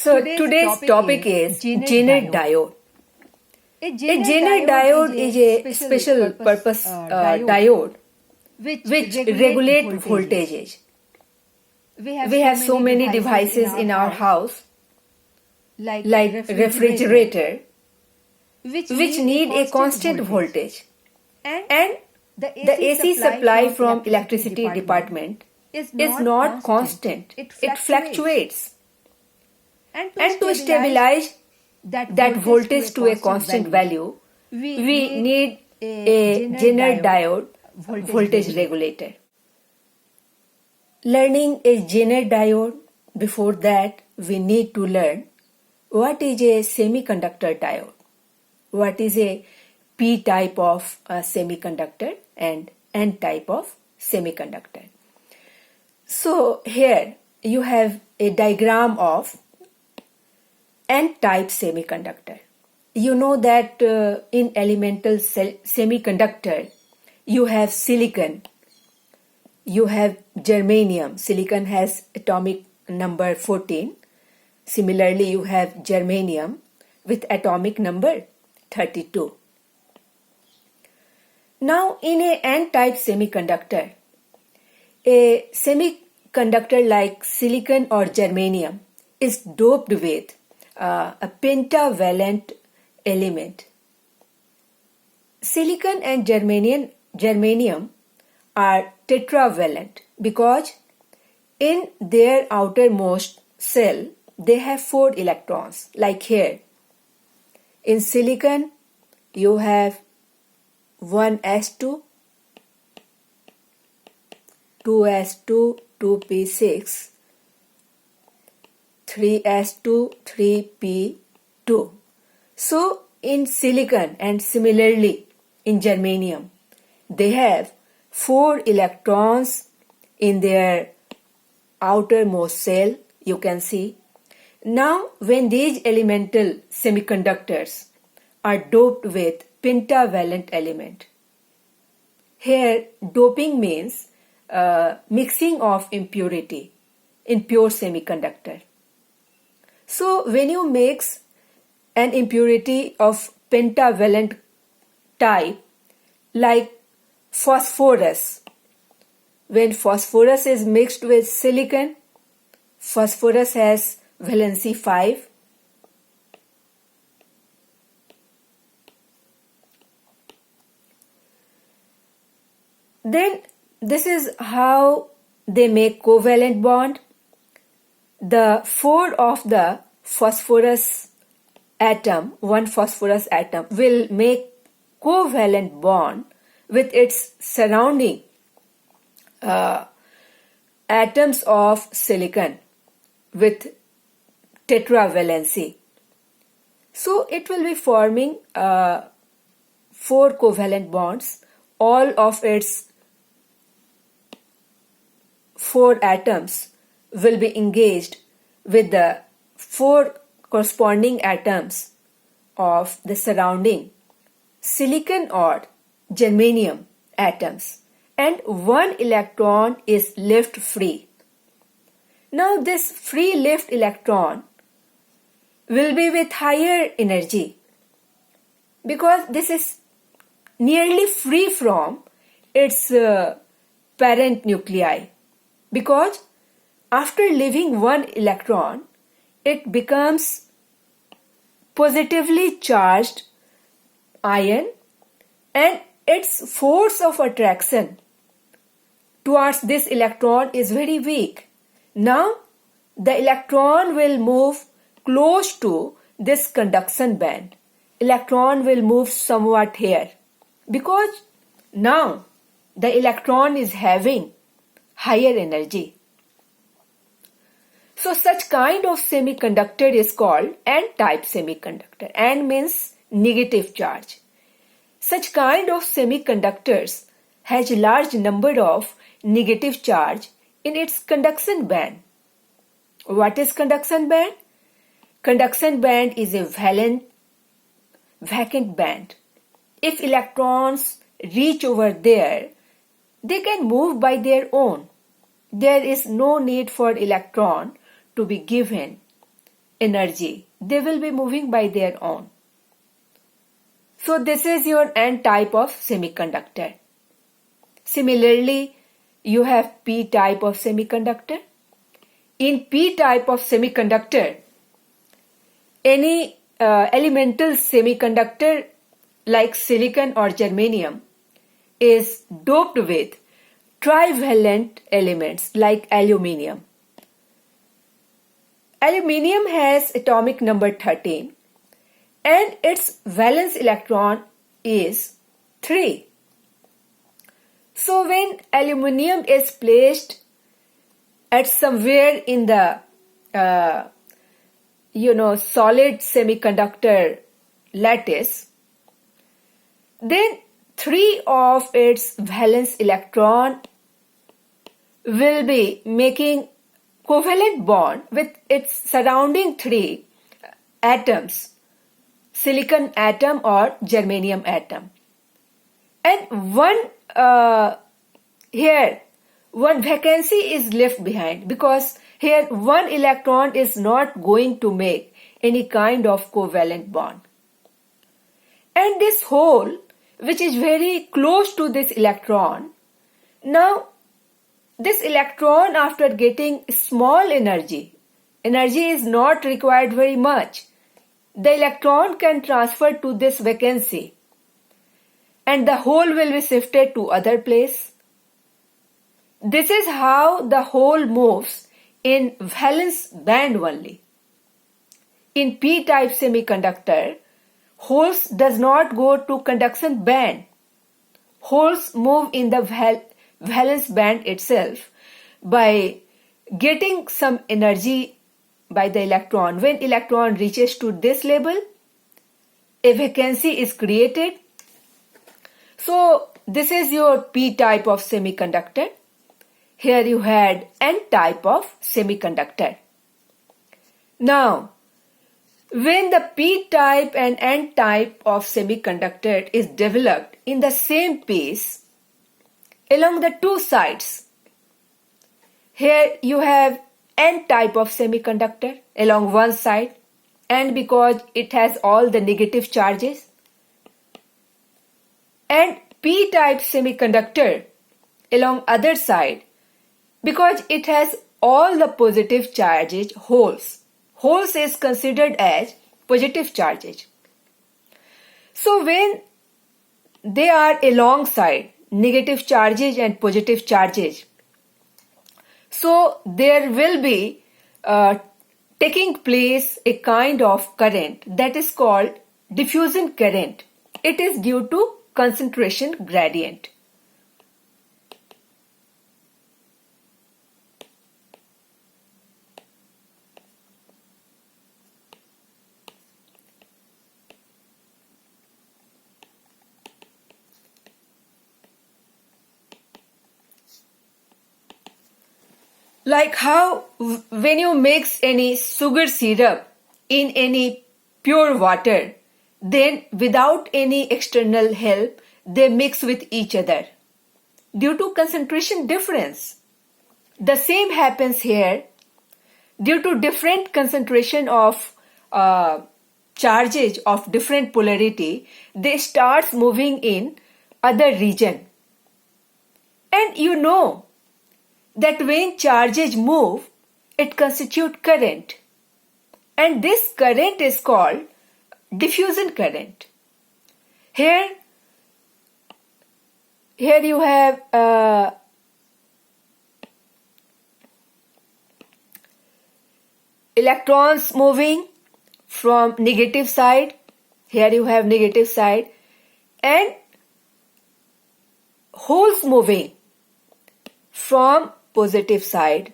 So today's topic is Zener diode. A Zener diode is a special purpose diode which regulate voltages. We have so many devices in our house like refrigerator which need a constant voltage, and the AC supply from electricity department is not constant. It fluctuates. And to stabilize that voltage to a constant value, we need a Zener diode voltage regulator. Learning a Zener diode, before that we need to learn what is a semiconductor diode, what is a P type of semiconductor and N type of semiconductor. So here you have a diagram of N-type semiconductor. You know that in elemental semiconductor, you have silicon, you have germanium. Silicon has atomic number 14. Similarly, you have germanium with atomic number 32. Now, in a N-type semiconductor, a semiconductor like silicon or germanium is doped with a pentavalent element. Silicon and germanium are tetravalent because in their outermost shell they have 4 electrons, like here. In silicon you have 1s2, 2s2, 2p6, 3s2, 3p2. So in silicon and similarly in germanium, they have 4 electrons in their outermost shell, you can see. Now when these elemental semiconductors are doped with pentavalent element, here doping means mixing of impurity in pure semiconductor. So when you mix an impurity of pentavalent type like phosphorus, when phosphorus is mixed with silicon, phosphorus has valency 5. Then this is how they make covalent bond. The 4 of the phosphorus atom, one phosphorus atom, will make covalent bond with its surrounding atoms of silicon with tetravalency. So it will be forming 4 covalent bonds. All of its 4 atoms will be engaged with the 4 corresponding atoms of the surrounding silicon or germanium atoms, and 1 electron is left free. Now this free left electron will be with higher energy because this is nearly free from its parent nuclei, because after leaving 1 electron it becomes positively charged ion and its force of attraction towards this electron is very weak. Now the electron will move close to this conduction band. Electron will move somewhat here because now the electron is having higher energy. So such kind of semiconductor is called N-type semiconductor. N means negative charge. Such kind of semiconductors has a large number of negative charge in its conduction band. What is conduction band? Conduction band is a vacant band. If electrons reach over there, they can move by their own. There is no need for electron to be given energy, they will be moving by their own. So this is your N type of semiconductor. Similarly, you have P type of semiconductor. In P type of semiconductor, any elemental semiconductor like silicon or germanium is doped with trivalent elements like aluminium. Aluminium has atomic number 13 and its valence electron is 3. So when aluminium is placed at somewhere in the solid semiconductor lattice, then 3 of its valence electron will be making covalent bond with its surrounding 3 atoms, silicon atom or germanium atom. And one vacancy is left behind because here one electron is not going to make any kind of covalent bond. And this hole, which is very close to this electron, now this electron, after getting small energy is not required very much, the electron can transfer to this vacancy and the hole will be shifted to other place. This is how the hole moves in valence band only. In p-type semiconductor, holes does not go to conduction band. Holes move in the valence band itself by getting some energy by the electron. When electron reaches to this level, a vacancy is created. So this is your p-type of semiconductor. Here you had n-type of semiconductor. Now, when the p-type and n-type of semiconductor is developed in the same piece along the two sides, here you have n-type of semiconductor along one side, and because it has all the negative charges, and p-type semiconductor along other side because it has all the positive charges holes. Holes is considered as positive charges. So when they are alongside negative charges and positive charges, so there will be taking place a kind of current that is called diffusion current. It is due to concentration gradient. Like how when you mix any sugar syrup in any pure water, then without any external help, they mix with each other due to concentration difference. The same happens here. Due to different concentration of charges of different polarity, they start moving in other region. And you know that when charges move, it constitutes current. And this current is called diffusion current. Here you have electrons moving from negative side. Here you have negative side. And holes moving from positive side.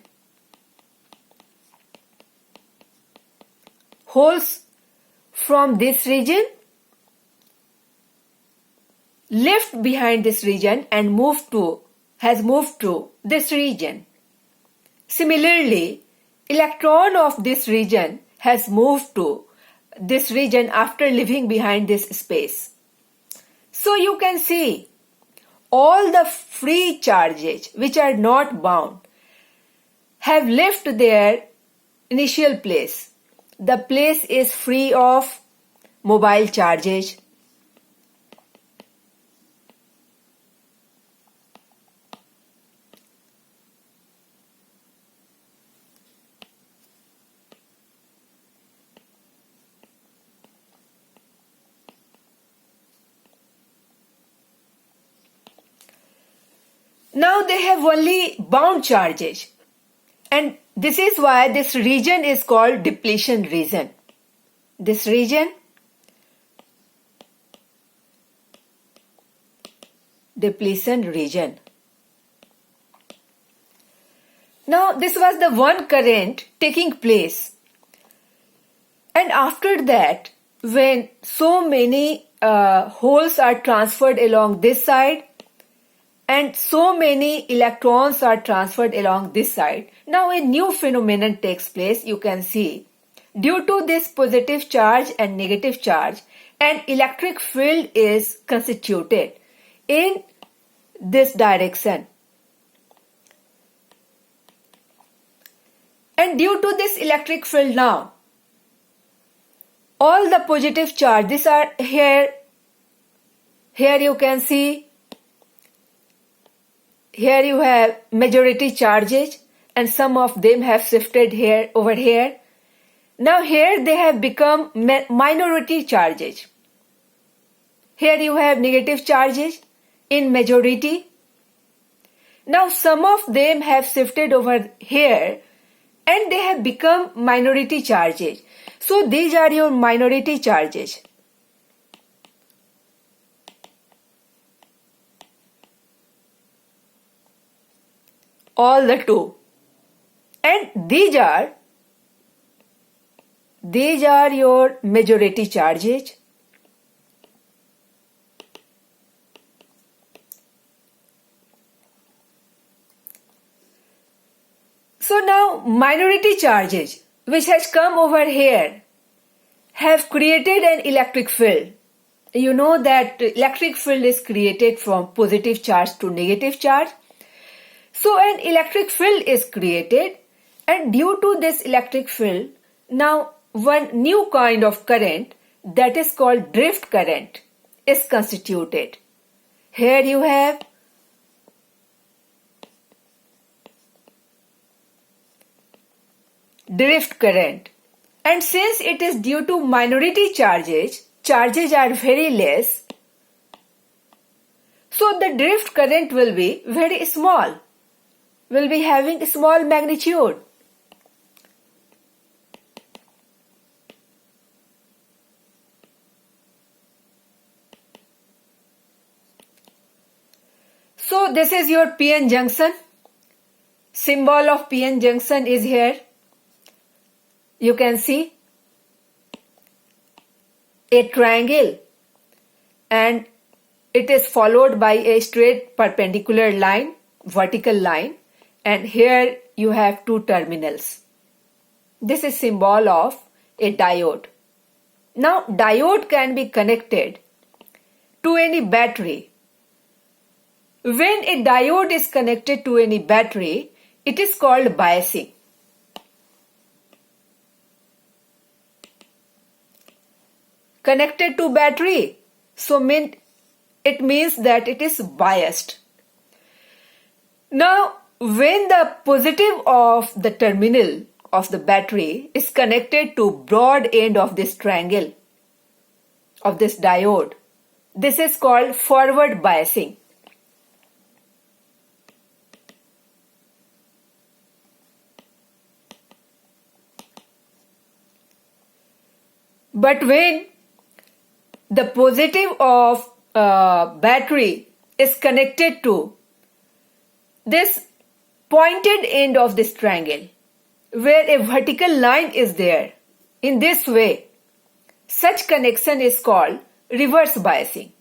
Holes from this region left behind this region and has moved to this region. Similarly, electron of this region has moved to this region after leaving behind this space. So you can see all the free charges which are not bound have left their initial place, the place is free of mobile charges. Now they have only bound charges, and this is why this region is called depletion region. This region, depletion region. Now this was the one current taking place, and after that, when so many holes are transferred along this side and so many electrons are transferred along this side, now a new phenomenon takes place. You can see, due to this positive charge and negative charge, an electric field is constituted in this direction. And due to this electric field now, all the positive charge, these are here you can see, here you have majority charges and some of them have shifted here over here. Now here they have become minority charges. Here you have negative charges in majority. Now some of them have shifted over here and they have become minority charges. So these are your minority charges. All the two. And these are your majority charges. So now minority charges which has come over here have created an electric field. You know that electric field is created from positive charge to negative charge. So an electric field is created, and due to this electric field, now one new kind of current that is called drift current is constituted. Here you have drift current, and since it is due to minority charges are very less, so the drift current will be very small, will be having a small magnitude. So this is your PN junction. Symbol of PN junction is here. You can see a triangle and it is followed by a straight perpendicular line, vertical line, and here you have two terminals. This is symbol of a diode. Now diode can be connected to any battery. When a diode is connected to any battery, it is called biasing. Connected to battery, so it means that it is biased. Now, when the positive of the terminal of the battery is connected to broad end of this triangle of this diode, this is called forward biasing. But when the positive of battery is connected to this pointed end of this triangle where a vertical line is there, in this way, such connection is called reverse biasing.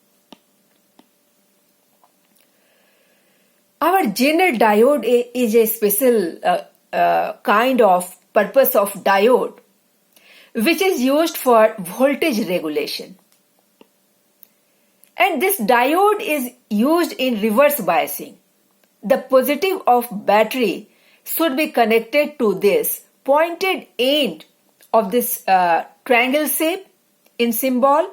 Our Zener diode is a special kind of purpose of diode which is used for voltage regulation. And this diode is used in reverse biasing. The positive of battery should be connected to this pointed end of this triangle shape in symbol.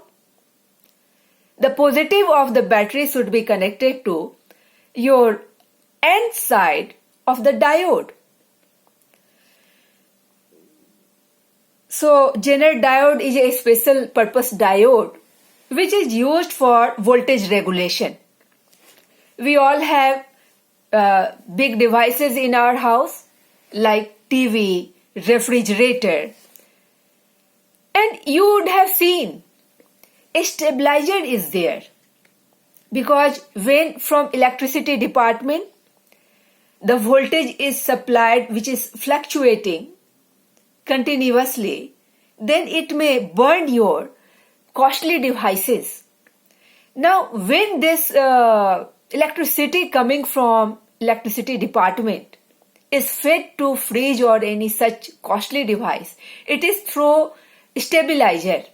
The positive of the battery should be connected to your N side of the diode. So Zener diode is a special purpose diode which is used for voltage regulation. We all have big devices in our house like TV, refrigerator, and you would have seen a stabilizer is there, because when from electricity department the voltage is supplied which is fluctuating continuously, then it may burn your costly devices. Now when this electricity coming from electricity department is fed to fridge or any such costly device, it is through stabilizer,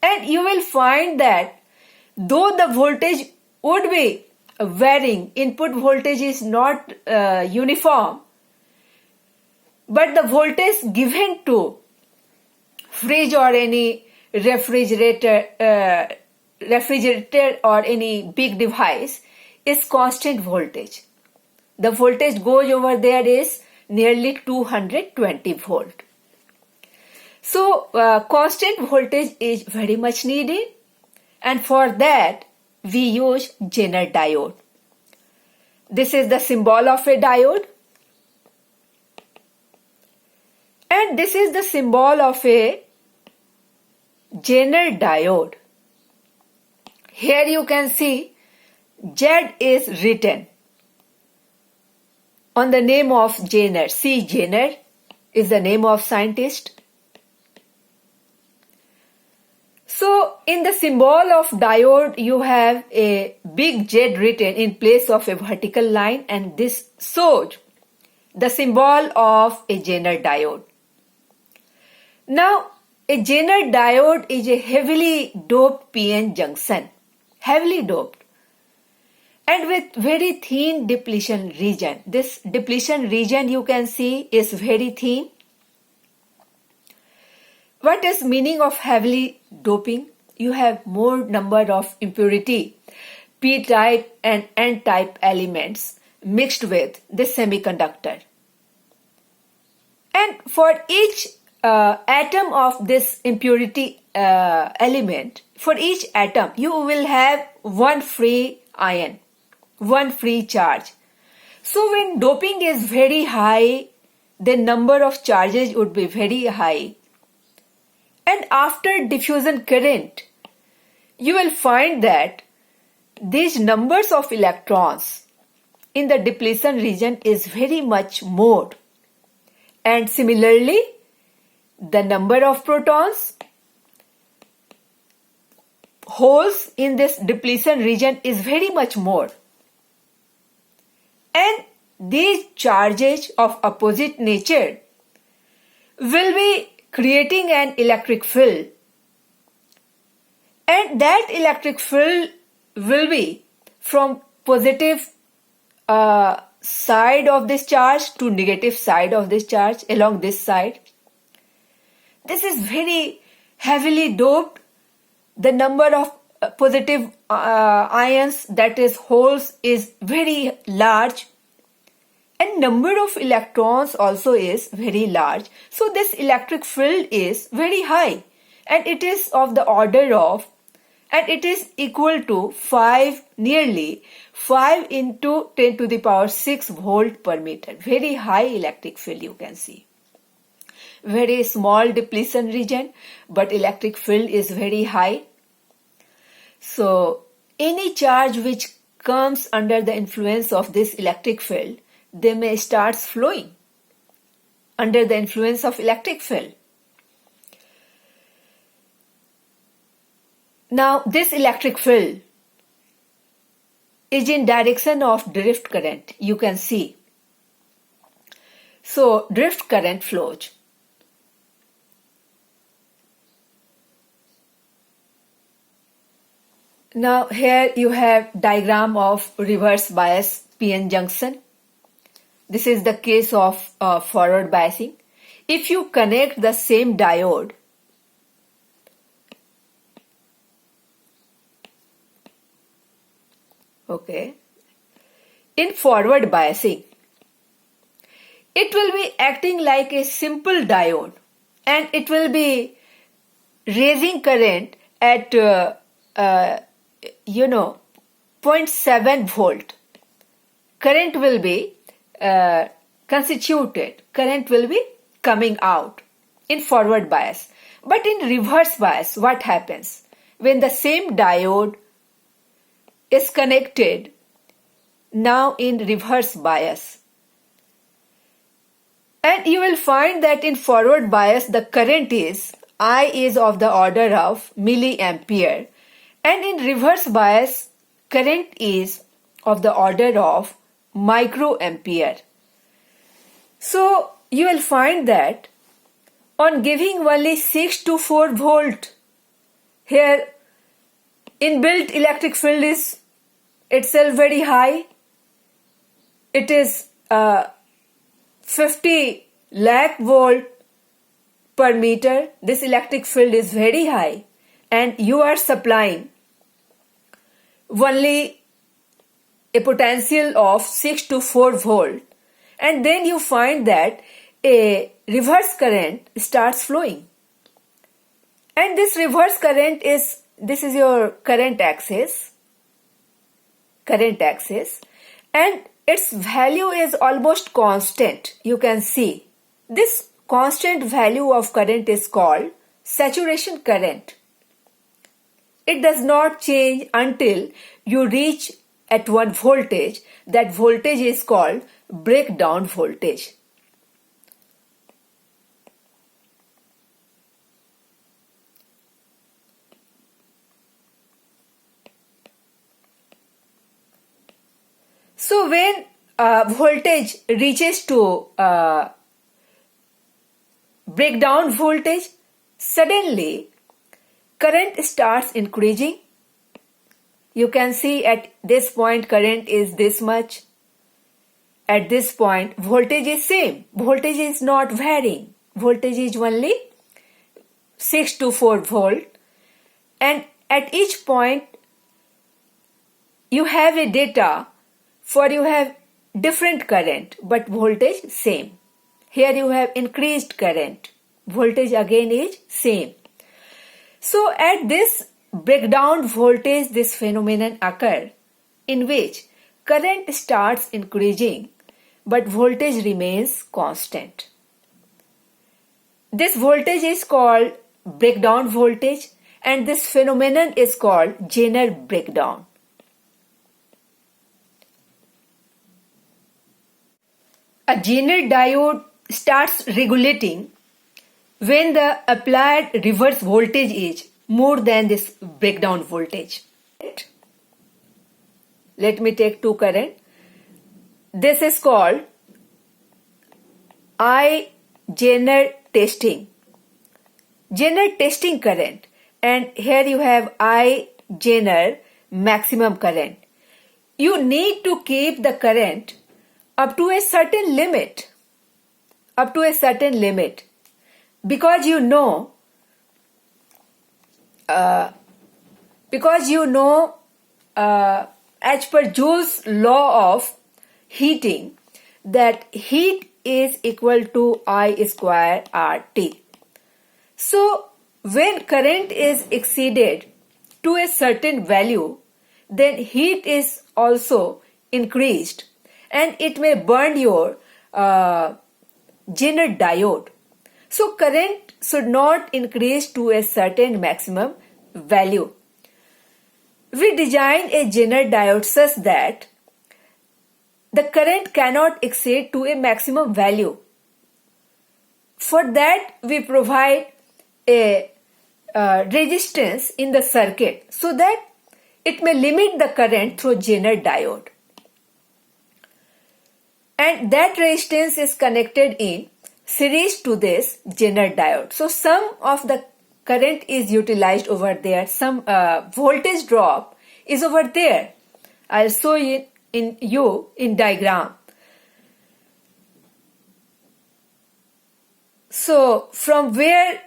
and you will find that though the voltage would be varying, input voltage is not uniform, but the voltage given to fridge or any refrigerator or any big device is constant voltage. The voltage goes over there is nearly 220 volt. So constant voltage is very much needed, and for that we use Zener diode. This is the symbol of a diode, and this is the symbol of a Zener diode. Here you can see Z is written on the name of Zener. C. Zener is the name of scientist. So in the symbol of diode you have a big Z written in place of a vertical line, and this shows the symbol of a Zener diode. Now a Zener diode is a heavily doped PN junction, heavily doped, and with very thin depletion region. This depletion region you can see is very thin. What is meaning of heavily doping? You have more number of impurity, p-type and n-type elements mixed with this semiconductor. And for each atom of this impurity element, for each atom you will have one free ion, one free charge. So when doping is very high, the number of charges would be very high. And after diffusion current, you will find that these numbers of electrons in the depletion region is very much more. And similarly, the number of protons, holes in this depletion region is very much more. And these charges of opposite nature will be creating an electric field, and that electric field will be from positive side of this charge to negative side of this charge along this side. This is very heavily doped. The number of positive ions, that is holes, is very large, and number of electrons also is very large. So this electric field is very high, and it is of the order of, and it is equal to nearly 5 into 10 to the power 6 volt per meter. Very high electric field you can see. Very small depletion region, but electric field is very high. So any charge which comes under the influence of this electric field, they may start flowing under the influence of electric field. Now this electric field is in direction of drift current, you can see. So drift current flows. Now here you have diagram of reverse bias PN junction. This is the case of forward biasing. if you connect the same diode in forward biasing, it will be acting like a simple diode and it will be raising current at 0.7 volt. Current will be constituted, current will be coming out in forward bias. But in reverse bias, what happens? When the same diode is connected now in reverse bias, and you will find that in forward bias the current is I is of the order of milliampere, and in reverse bias current is of the order of microampere. So you will find that on giving only 6 to 4 volt, here inbuilt electric field is itself very high. It is 50 lakh volt per meter. This electric field is very high and you are supplying only a potential of 6 to 4 volt, and then you find that a reverse current starts flowing, and this reverse current is, this is your current axis, and its value is almost constant. You can see this constant value of current is called saturation current. It does not change until you reach at one voltage. That voltage is called breakdown voltage. So when voltage reaches to breakdown voltage, suddenly current starts increasing. You can see at this point current is this much. At this point voltage is same. Voltage is not varying. Voltage is only 6 to 4 volt, and at each point you have a data for you have different current but voltage same. Here you have increased current, voltage again is same. So at this breakdown voltage, this phenomenon occur in which current starts increasing but voltage remains constant. This voltage is called breakdown voltage, and this phenomenon is called Zener breakdown. A Zener diode starts regulating when the applied reverse voltage is more than this breakdown voltage. Let me take two current. This is called I-Zener testing. Zener testing current, and here you have I-Zener maximum current. You need to keep the current up to a certain limit, because you know as per Joule's law of heating, that heat is equal to I square RT. So when current is exceeded to a certain value, then heat is also increased and it may burn your Zener diode. So current should not increase to a certain maximum value. We design a Zener diode such that the current cannot exceed to a maximum value. For that we provide a resistance in the circuit so that it may limit the current through Zener diode. And that resistance is connected in series to this Zener diode. So some of the current is utilized over there, some voltage drop is over there. I'll show you in diagram. So from where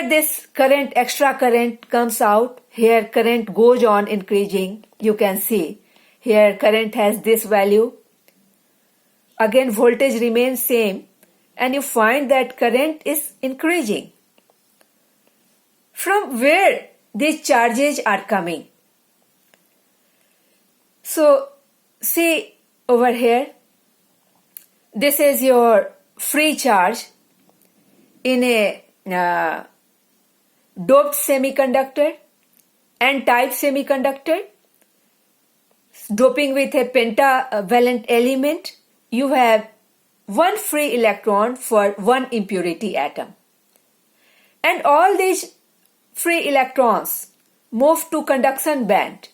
this current, extra current comes out, here current goes on increasing. You can see here current has this value. Again voltage remains same and you find that current is increasing. From where these charges are coming? So see over here, this is your free charge in a doped semiconductor, n-type semiconductor, doping with a pentavalent element. You have one free electron for one impurity atom. And all these free electrons move to conduction band.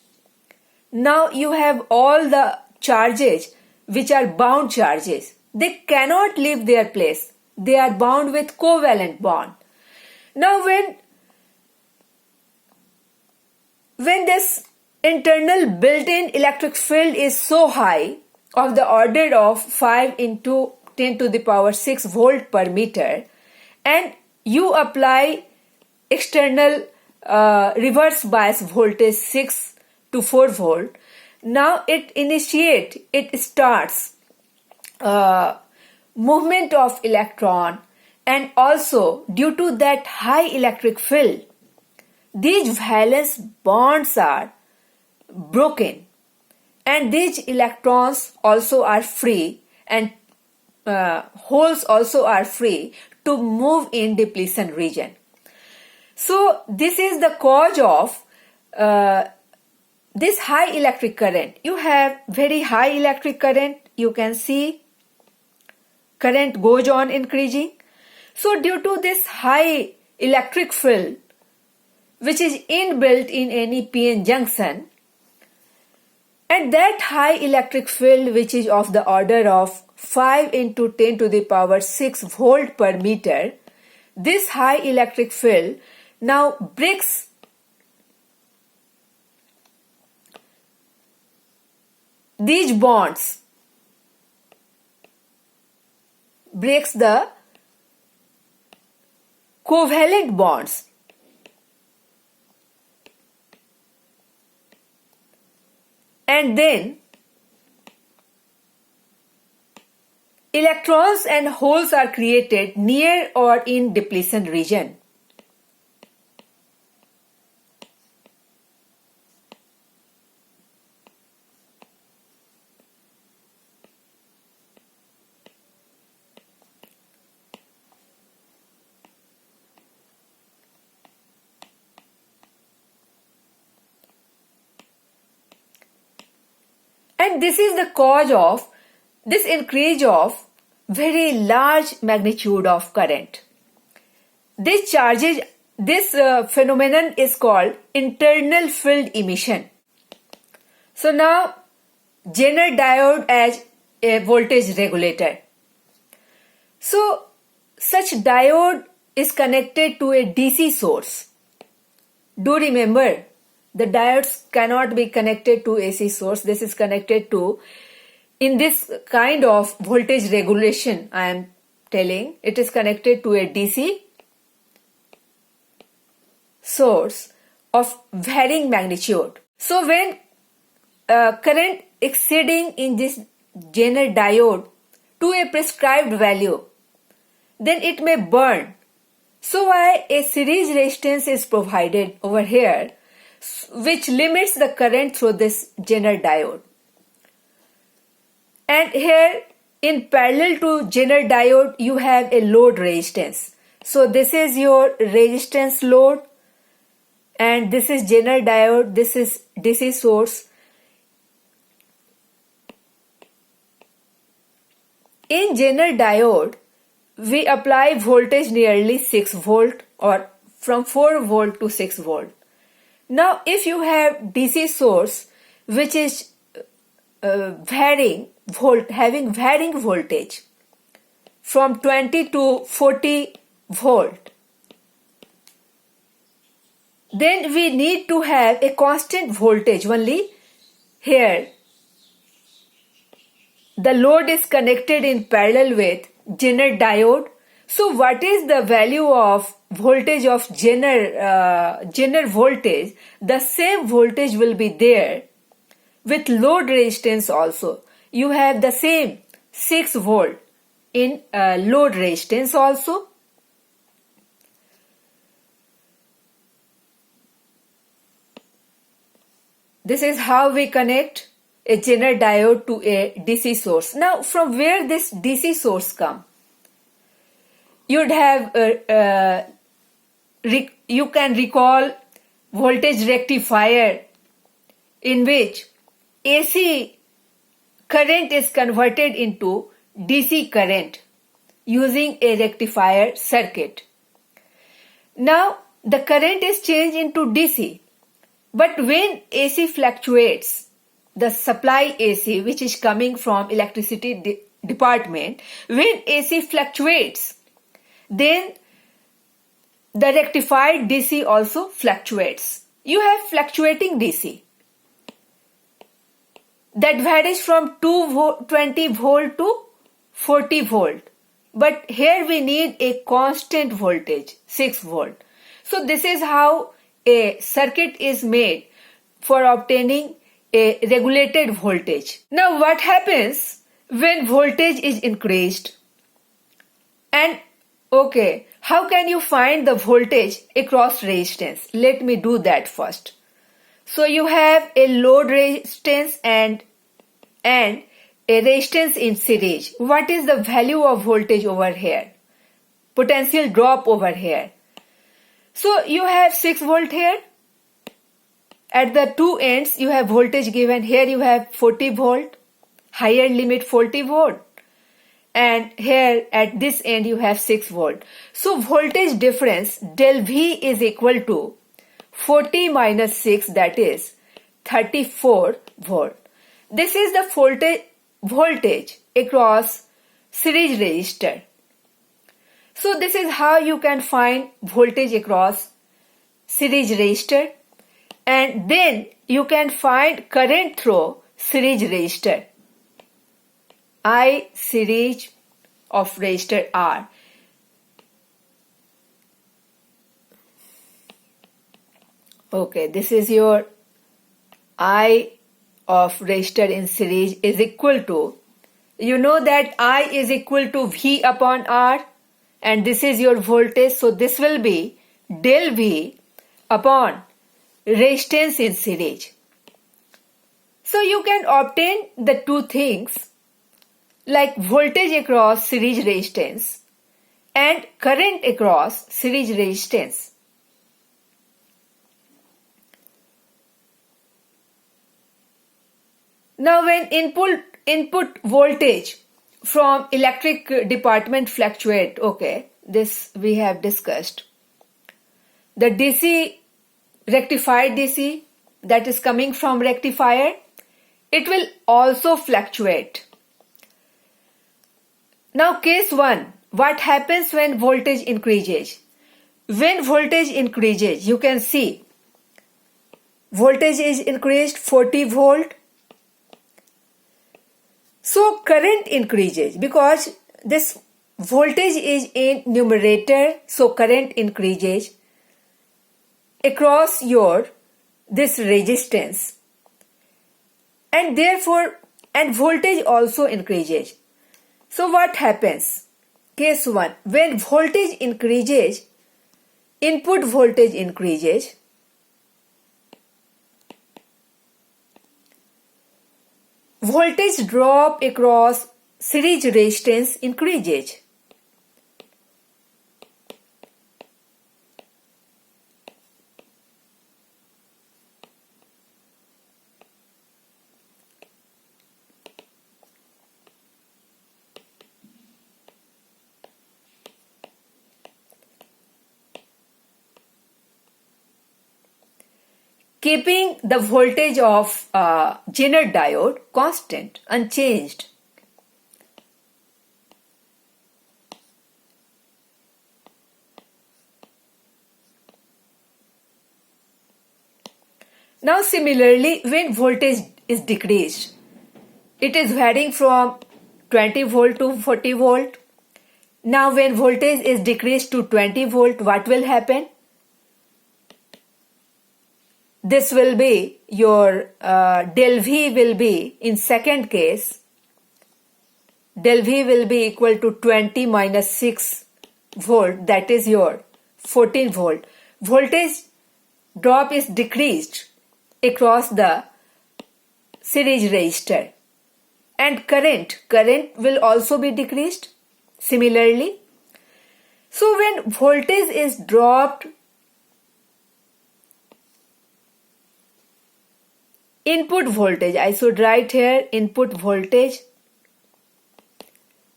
Now you have all the charges which are bound charges. They cannot leave their place. They are bound with covalent bond. Now when this internal built-in electric field is so high, of the order of 5 into 10 to the power 6 volt per meter, and you apply external reverse bias voltage 6 to 4 volt, now it starts movement of electron, and also due to that high electric field, these valence bonds are broken and these electrons also are free and holes also are free to move in depletion region. So this is the cause of this high electric current. You have very high electric current. You can see current goes on increasing. So due to this high electric field which is inbuilt in any PN junction, and that high electric field which is of the order of 5 into 10 to the power 6 volt per meter, this high electric field now breaks these bonds, breaks the covalent bonds, and then electrons and holes are created near or in depletion region. And this is the cause of this increase of very large magnitude of current. This phenomenon is called internal field emission. So now Zener diode as a voltage regulator. So such diode is connected to a DC source. Do remember, the diodes cannot be connected to AC source. This is connected to, in this kind of voltage regulation I am telling, it is connected to a DC source of varying magnitude. So when current exceeding in this Zener diode to a prescribed value, then it may burn. So why a series resistance is provided over here, which limits the current through this Zener diode. And here in parallel to Zener diode you have a load resistance. So this is your resistance load and this is Zener diode, this is DC source. In Zener diode we apply voltage nearly 6 volt or from 4 volt to 6 volt. Now if you have DC source which is having varying voltage from 20 to 40 volt, then we need to have a constant voltage only. Here the load is connected in parallel with Zener diode, So what is the value of voltage of Zener voltage? The same voltage will be there with load resistance also. You have the same 6 volt in load resistance also. This is how we connect a Zener diode to a DC source. Now, from where this DC source come? You'd have you can recall voltage rectifier in which AC current is converted into DC current using a rectifier circuit. Now, the current is changed into DC. But when AC fluctuates, the supply AC, which is coming from electricity department, when AC fluctuates, then the rectified DC also fluctuates. You have fluctuating DC that varies from 220 volt to 40 volt. But here we need a constant voltage, 6 volt. So this is how a circuit is made for obtaining a regulated voltage. Now what happens when voltage is increased? And okay, how can you find the voltage across resistance? Let me do that first. So you have a load resistance and a resistance in series. What is the value of voltage over here? Potential drop over here. So you have 6 volt here. At the two ends you have voltage given. Here you have 40 volt, higher limit 40 volt. And here at this end you have 6 volt. So voltage difference del V is equal to 40 minus 6, that is 34 volt. This is the voltage across series resistor. So this is how you can find voltage across series resistor, and then you can find current through series resistor. I series of resistor R. Okay, this is your I of resistor in series is equal to, you know that I is equal to V upon R, and this is your voltage, so this will be del V upon resistance in series. So you can obtain the two things like voltage across series resistance and current across series resistance. Now when input voltage from electric department fluctuate, okay, this we have discussed. The DC, rectified DC that is coming from rectifier, it will also fluctuate. Now case 1, what happens when voltage increases? When voltage increases, you can see voltage is increased 40 volt. So current increases because this voltage is in numerator, so current increases across your this resistance, and therefore voltage also increases. So what happens? Case 1, when voltage increases, input voltage increases. Voltage drop across series resistance increases. Keeping the voltage of Zener diode constant, unchanged. Now similarly, when voltage is decreased, it is varying from 20 volt to 40 volt. Now when voltage is decreased to 20 volt, what will happen? This will be your del V will be, in second case, del V will be equal to 20 minus 6 volt, that is your 14 volt. Voltage drop is decreased across the series resistor, and current will also be decreased similarly. So when voltage is dropped, input voltage, I should write here, input voltage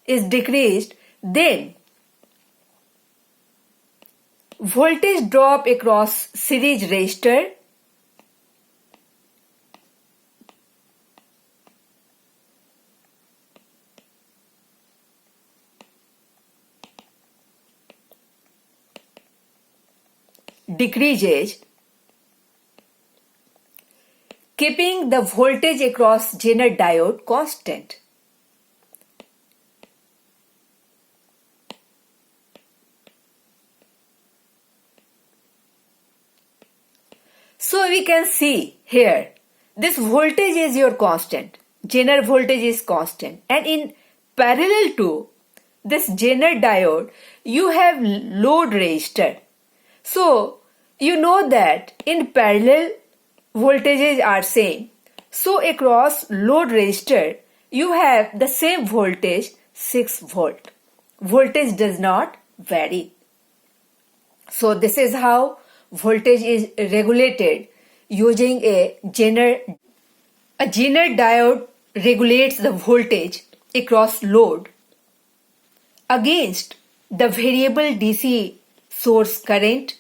is decreased, then voltage drop across series resistor decreases, keeping the voltage across Zener diode constant. So we can see here, this voltage is your constant, Zener voltage is constant, and in parallel to this Zener diode, you have load resistor. So you know that in parallel voltages are same. So across load resistor, you have the same voltage, 6 volt. Voltage does not vary. So this is how voltage is regulated using a Zener. A Zener diode regulates the voltage across load against the variable DC source current.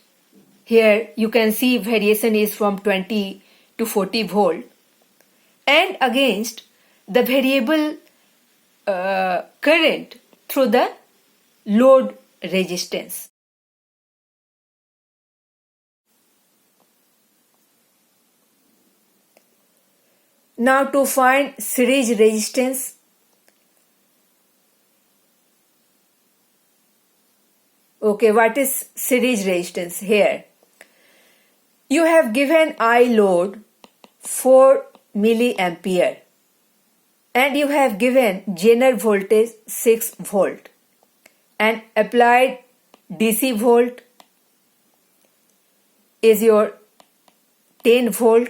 Here you can see variation is from 20 to 40 volt, and against the variable current through the load resistance. Now to find series resistance, okay, what is series resistance? Here you have given I load 4 milliampere and you have given Zener voltage 6 volt and applied DC volt is your 10 volt,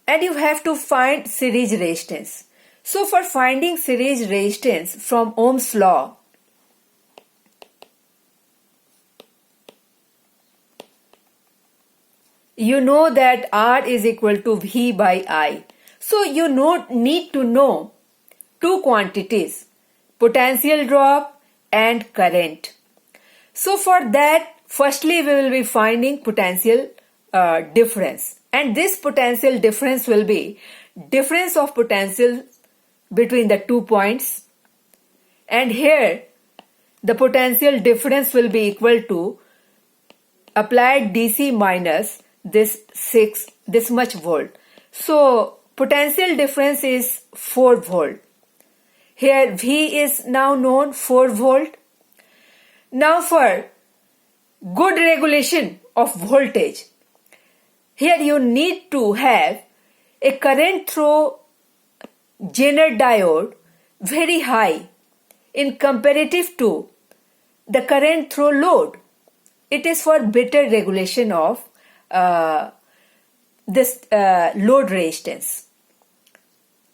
and you have to find series resistance. So for finding series resistance from Ohm's law, you know that R is equal to V by I. So you need to know two quantities, potential drop and current. So for that, firstly we will be finding potential difference. And this potential difference will be difference of potential between the 2 points. And here the potential difference will be equal to applied DC minus this much volt. So potential difference is 4 volt. Here V is now known 4 volt. Now for good regulation of voltage, here you need to have a current through Zener diode very high in comparative to the current through load. It is for better regulation of this load resistance.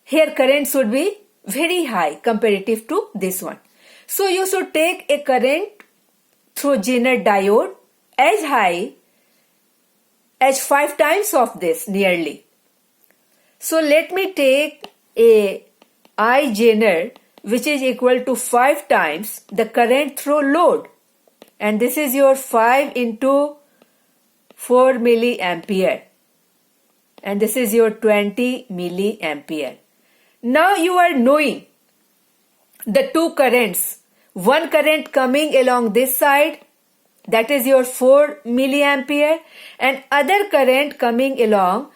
Here current should be very high comparative to this one. So you should take a current through Zener diode as high as 5 times of this nearly. So let me take a I Zener which is equal to 5 times the current through load, and this is your 5 into 4 milliampere, and this is your 20 milliampere. Now you are knowing the two currents, one current coming along this side, that is your 4 milliampere, and other current coming along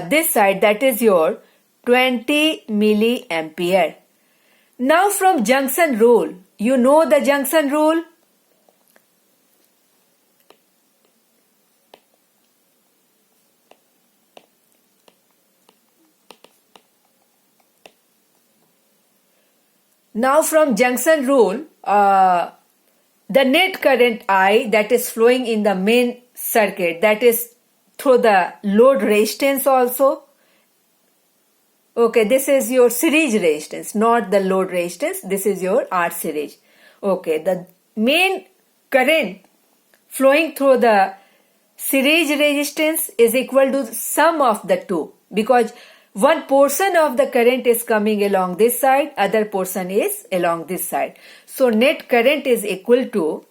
this side, that is your 20 milliampere. Now from junction rule, You know the junction rule? Now from junction rule, the net current I that is flowing in the main circuit, that is through the load resistance also. Okay, this is your series resistance, not the load resistance. This is your R series. Okay, the main current flowing through the series resistance is equal to sum of the two, because one portion of the current is coming along this side, other portion is along this side. So net current is equal to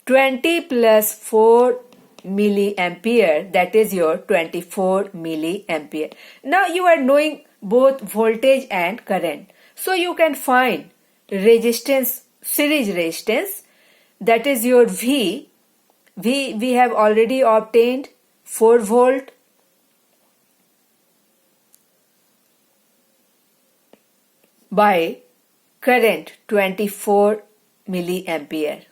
20 plus 4 milliampere, that is your 24 milliampere. Now you are knowing both voltage and current. So you can find resistance, series resistance, that is your V. We have already obtained 4 volt. By current 24 milliampere.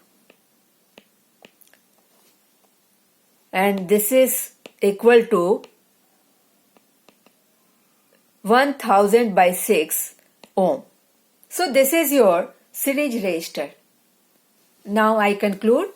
And this is equal to 1000 by 6 ohm. So this is your series resistor. Now I conclude.